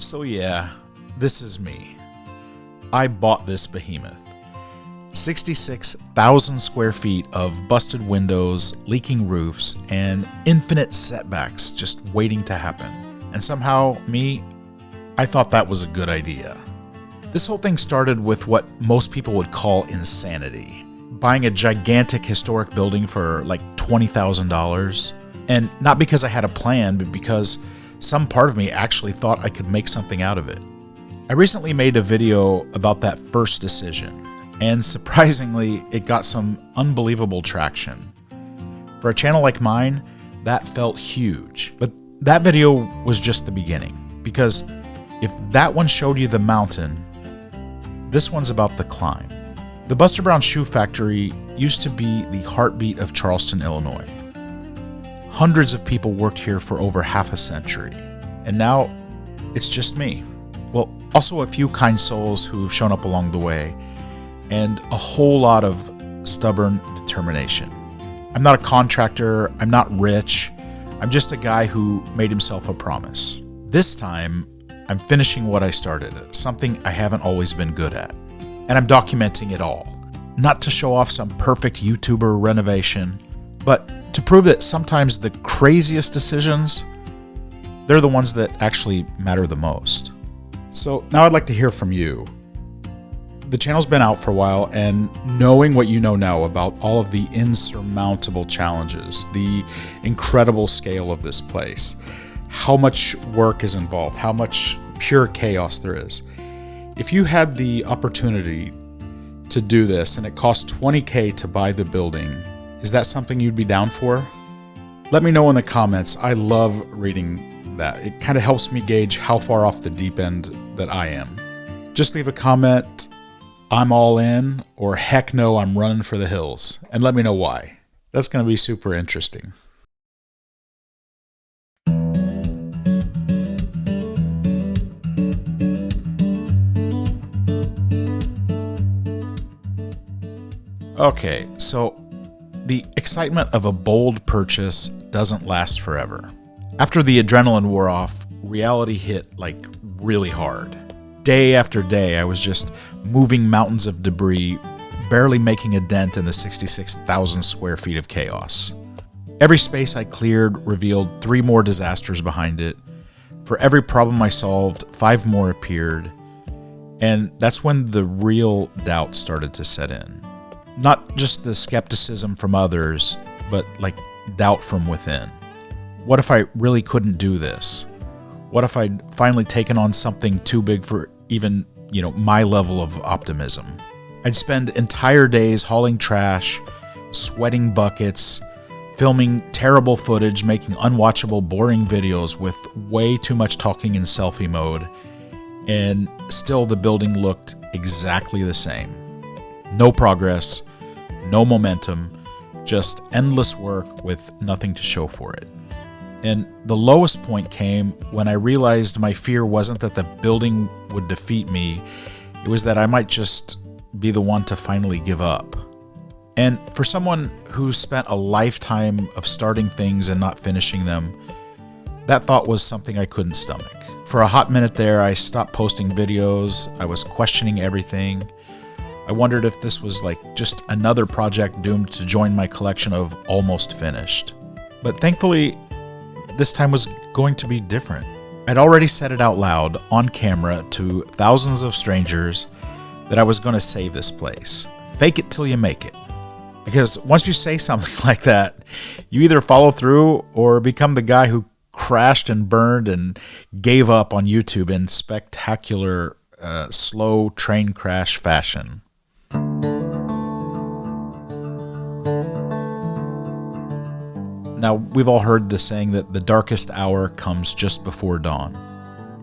So yeah, this is me. I bought this behemoth. 66,000 square feet of busted windows, leaking roofs, and infinite setbacks just waiting to happen. And somehow, I thought that was a good idea. This whole thing started with what most people would call insanity. Buying a gigantic historic building for like $20,000. And not because I had a plan, but because some part of me actually thought I could make something out of it. I recently made a video about that first decision, and surprisingly, it got some unbelievable traction. For a channel like mine, that felt huge. But that video was just the beginning, because if that one showed you the mountain, this one's about the climb. The Buster Brown Shoe Factory used to be the heartbeat of Charleston, Illinois. Hundreds of people worked here for over half a century, and now it's just me. Well, also a few kind souls who've shown up along the way, and a whole lot of stubborn determination. I'm not a contractor, I'm not rich, I'm just a guy who made himself a promise. This time, I'm finishing what I started, something I haven't always been good at. And I'm documenting it all. Not to show off some perfect YouTuber renovation, but to prove that sometimes the craziest decisions, they're the ones that actually matter the most. So now I'd like to hear from you. The channel's been out for a while, and knowing what you know now about all of the insurmountable challenges, the incredible scale of this place, how much work is involved, how much pure chaos there is. If you had the opportunity to do this and it cost $20,000 to buy the building, is that something you'd be down for? Let me know in the comments. I love reading that. It kind of helps me gauge how far off the deep end that I am. Just leave a comment, I'm all in, or heck no, I'm running for the hills, and let me know why. That's going to be super interesting. Okay, so the excitement of a bold purchase doesn't last forever. After the adrenaline wore off, reality hit like really hard. Day after day, I was just moving mountains of debris, barely making a dent in the 66,000 square feet of chaos. Every space I cleared revealed 3 more disasters behind it. For every problem I solved, 5 more appeared. And that's when the real doubt started to set in. Not just the skepticism from others, but like doubt from within. What if I really couldn't do this? What if I'd finally taken on something too big for even, my level of optimism? I'd spend entire days hauling trash, sweating buckets, filming terrible footage, making unwatchable, boring videos with way too much talking in selfie mode, and still the building looked exactly the same. No progress, no momentum, just endless work with nothing to show for it. And the lowest point came when I realized my fear wasn't that the building would defeat me, it was that I might just be the one to finally give up. And for someone who spent a lifetime of starting things and not finishing them, that thought was something I couldn't stomach. For a hot minute there, I stopped posting videos, I was questioning everything. I wondered if this was like just another project doomed to join my collection of almost finished. But thankfully, this time was going to be different. I'd already said it out loud, on camera, to thousands of strangers that I was going to save this place. Fake it till you make it. Because once you say something like that, you either follow through or become the guy who crashed and burned and gave up on YouTube in spectacular, slow train crash fashion. Now, we've all heard the saying that the darkest hour comes just before dawn.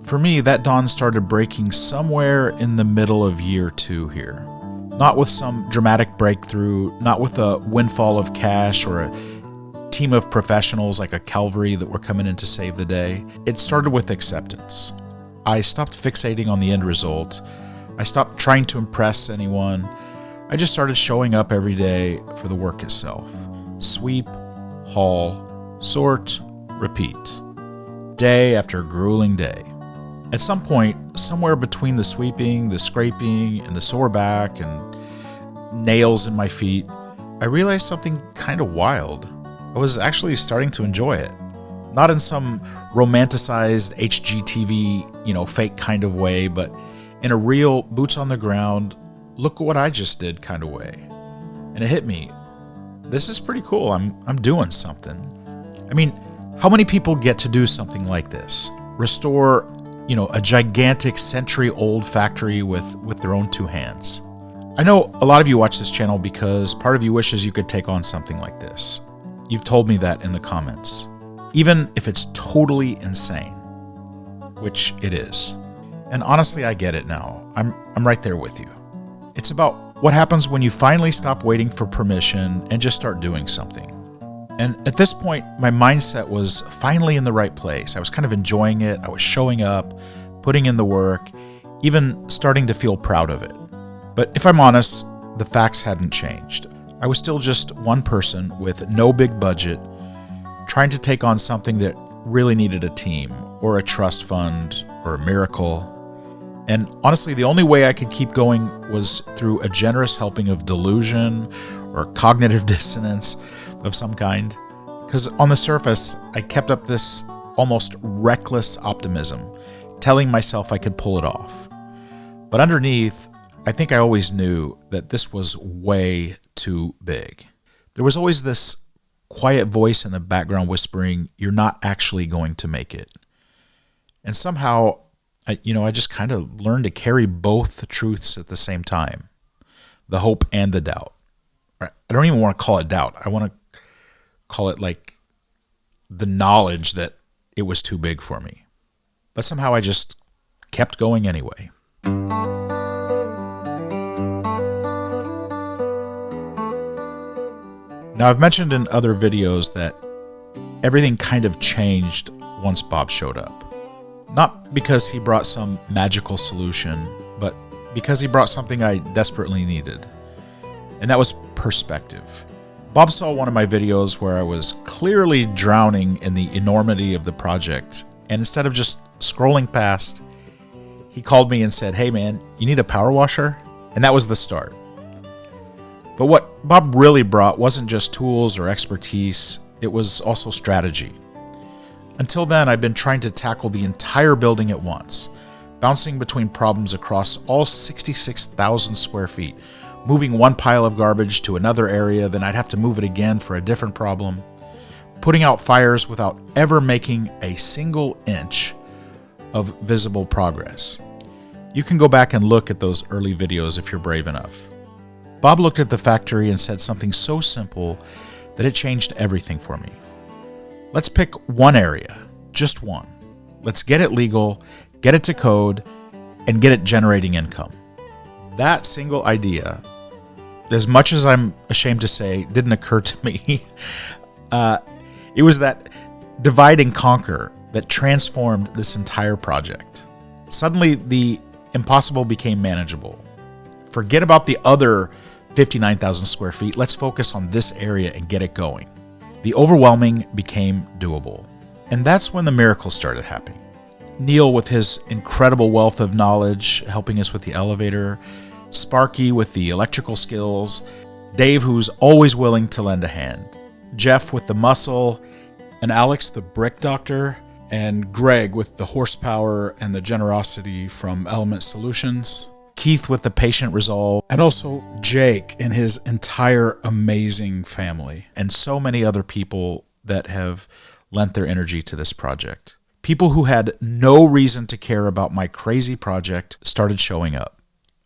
For me, that dawn started breaking somewhere in the middle of year 2 here. Not with some dramatic breakthrough, not with a windfall of cash or a team of professionals like a cavalry that were coming in to save the day. It started with acceptance. I stopped fixating on the end result. I stopped trying to impress anyone. I just started showing up every day for the work itself. Sweep, haul, sort, repeat. Day after grueling day. At some point, somewhere between the sweeping, the scraping, and the sore back and nails in my feet, I realized something kind of wild. I was actually starting to enjoy it. Not in some romanticized HGTV, fake kind of way, but in a real boots on the ground, look what I just did kind of way. And it hit me. This is pretty cool. I'm doing something. I mean, how many people get to do something like this? Restore, a gigantic century-old factory with their own two hands. I know a lot of you watch this channel because part of you wishes you could take on something like this. You've told me that in the comments. Even if it's totally insane, which it is. And honestly, I get it now. I'm right there with you. It's about what happens when you finally stop waiting for permission and just start doing something. And at this point, my mindset was finally in the right place. I was kind of enjoying it. I was showing up, putting in the work, even starting to feel proud of it. But if I'm honest, the facts hadn't changed. I was still just one person with no big budget, trying to take on something that really needed a team, or a trust fund, or a miracle. And honestly, the only way I could keep going was through a generous helping of delusion or cognitive dissonance of some kind. Because on the surface, I kept up this almost reckless optimism, telling myself I could pull it off. But underneath, I think I always knew that this was way too big. There was always this quiet voice in the background whispering, "You're not actually going to make it." And somehow, I just kind of learned to carry both truths at the same time, the hope and the doubt. I don't even want to call it doubt. I want to call it like the knowledge that it was too big for me. But somehow I just kept going anyway. Now, I've mentioned in other videos that everything kind of changed once Bob showed up. Not because he brought some magical solution, but because he brought something I desperately needed. And that was perspective. Bob saw one of my videos where I was clearly drowning in the enormity of the project, and instead of just scrolling past, he called me and said, "Hey man, you need a power washer?" And that was the start. But what Bob really brought wasn't just tools or expertise, it was also strategy. Until then, I'd been trying to tackle the entire building at once, bouncing between problems across all 66,000 square feet, moving one pile of garbage to another area, then I'd have to move it again for a different problem, putting out fires without ever making a single inch of visible progress. You can go back and look at those early videos if you're brave enough. Bob looked at the factory and said something so simple that it changed everything for me. Let's pick one area, just one. Let's get it legal, get it to code, and get it generating income. That single idea, as much as I'm ashamed to say, didn't occur to me. It was that divide and conquer that transformed this entire project. Suddenly, the impossible became manageable. Forget about the other 59,000 square feet. Let's focus on this area and get it going. The overwhelming became doable. And that's when the miracles started happening. Neil, with his incredible wealth of knowledge, helping us with the elevator, Sparky with the electrical skills, Dave, who's always willing to lend a hand, Jeff with the muscle, and Alex, the brick doctor, and Greg with the horsepower and the generosity from Element Solutions, Keith with the patient resolve, and also Jake and his entire amazing family, and so many other people that have lent their energy to this project. People who had no reason to care about my crazy project started showing up.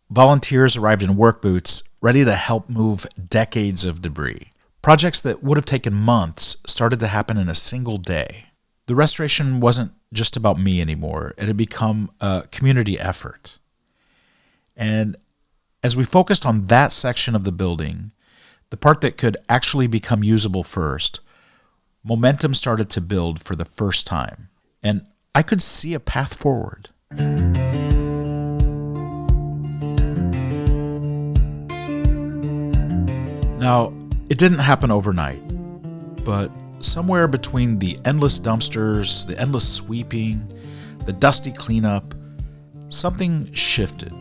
Volunteers arrived in work boots, ready to help move decades of debris. Projects that would have taken months started to happen in a single day. The restoration wasn't just about me anymore. It had become a community effort. And as we focused on that section of the building, the part that could actually become usable first, momentum started to build for the first time. And I could see a path forward. Now, it didn't happen overnight, but somewhere between the endless dumpsters, the endless sweeping, the dusty cleanup, something shifted.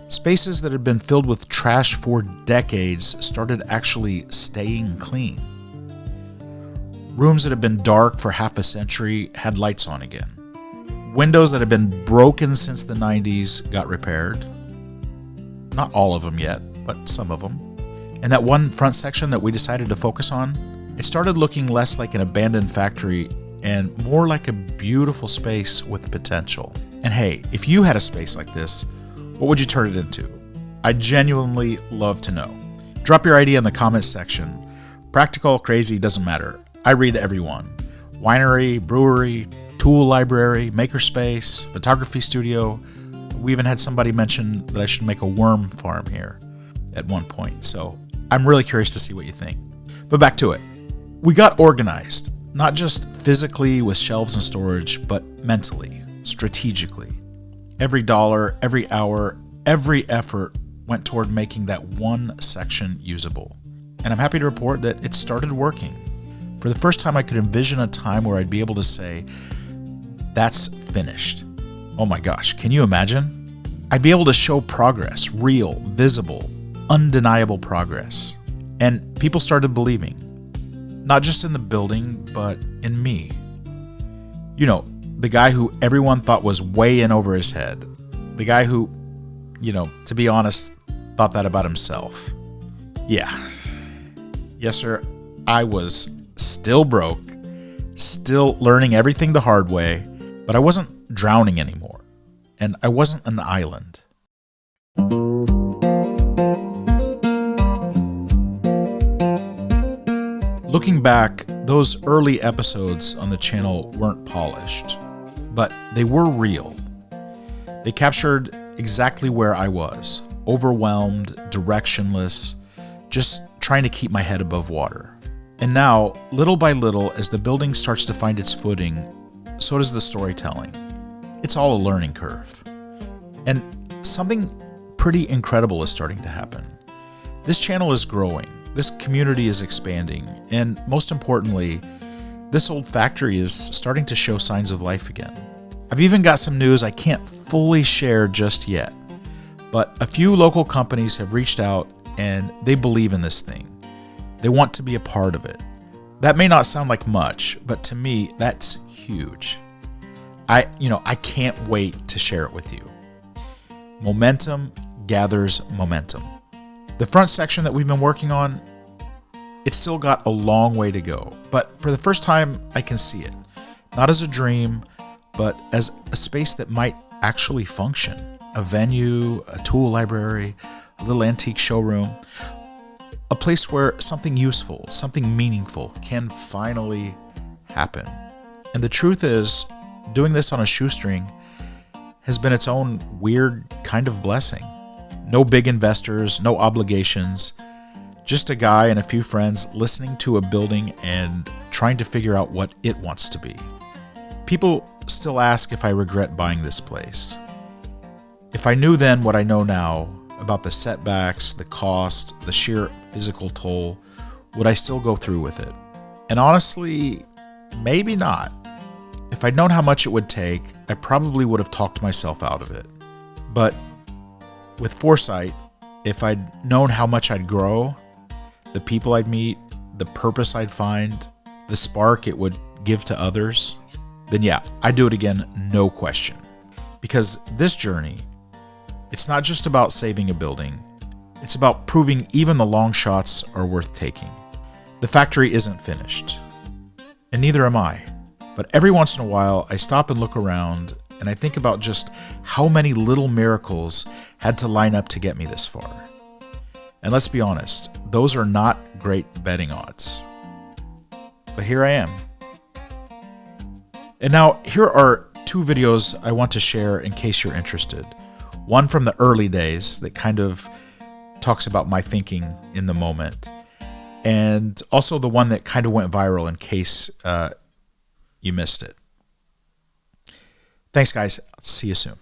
Spaces that had been filled with trash for decades started actually staying clean. Rooms that had been dark for half a century had lights on again. Windows that had been broken since the 90s got repaired. Not all of them yet, but some of them. And that one front section that we decided to focus on, it started looking less like an abandoned factory and more like a beautiful space with potential. And hey, if you had a space like this, what would you turn it into? I'd genuinely love to know. Drop your idea in the comments section. Practical, crazy, doesn't matter. I read everyone. Winery, brewery, tool library, makerspace, photography studio. We even had somebody mention that I should make a worm farm here at one point. So I'm really curious to see what you think. But back to it. We got organized, not just physically with shelves and storage, but mentally, strategically. Every dollar, every hour, every effort went toward making that one section usable. And I'm happy to report that it started working. For the first time, I could envision a time where I'd be able to say, that's finished. Oh my gosh, can you imagine? I'd be able to show progress, real, visible, undeniable progress. And people started believing, not just in the building, but in me. You know, the guy who everyone thought was way in over his head. The guy who, to be honest, thought that about himself. Yeah. Yes, sir. I was still broke, still learning everything the hard way, but I wasn't drowning anymore. And I wasn't an island. Looking back, those early episodes on the channel weren't polished, but they were real. They captured exactly where I was, overwhelmed, directionless, just trying to keep my head above water. And now, little by little, as the building starts to find its footing, so does the storytelling. It's all a learning curve. And something pretty incredible is starting to happen. This channel is growing. This community is expanding, and most importantly, this old factory is starting to show signs of life again. I've even got some news I can't fully share just yet, but a few local companies have reached out and they believe in this thing. They want to be a part of it. That may not sound like much, but to me, that's huge. I can't wait to share it with you. Momentum gathers momentum. The front section that we've been working on, it's still got a long way to go, but for the first time, I can see it. Not as a dream, but as a space that might actually function. A venue, a tool library, a little antique showroom, a place where something useful, something meaningful can finally happen. And the truth is, doing this on a shoestring has been its own weird kind of blessing. No big investors, no obligations, just a guy and a few friends listening to a building and trying to figure out what it wants to be. People still ask if I regret buying this place. If I knew then what I know now about the setbacks, the cost, the sheer physical toll, would I still go through with it? And honestly, maybe not. If I'd known how much it would take, I probably would have talked myself out of it. But with foresight, if I'd known how much I'd grow, the people I'd meet, the purpose I'd find, the spark it would give to others, then yeah, I'd do it again, no question. Because this journey, it's not just about saving a building, it's about proving even the long shots are worth taking. The factory isn't finished, and neither am I. But every once in a while, I stop and look around, and I think about just how many little miracles had to line up to get me this far. And let's be honest, those are not great betting odds. But here I am. And now, here are two videos I want to share in case you're interested. One from the early days that kind of talks about my thinking in the moment, and also the one that kind of went viral in case you missed it. Thanks, guys. See you soon.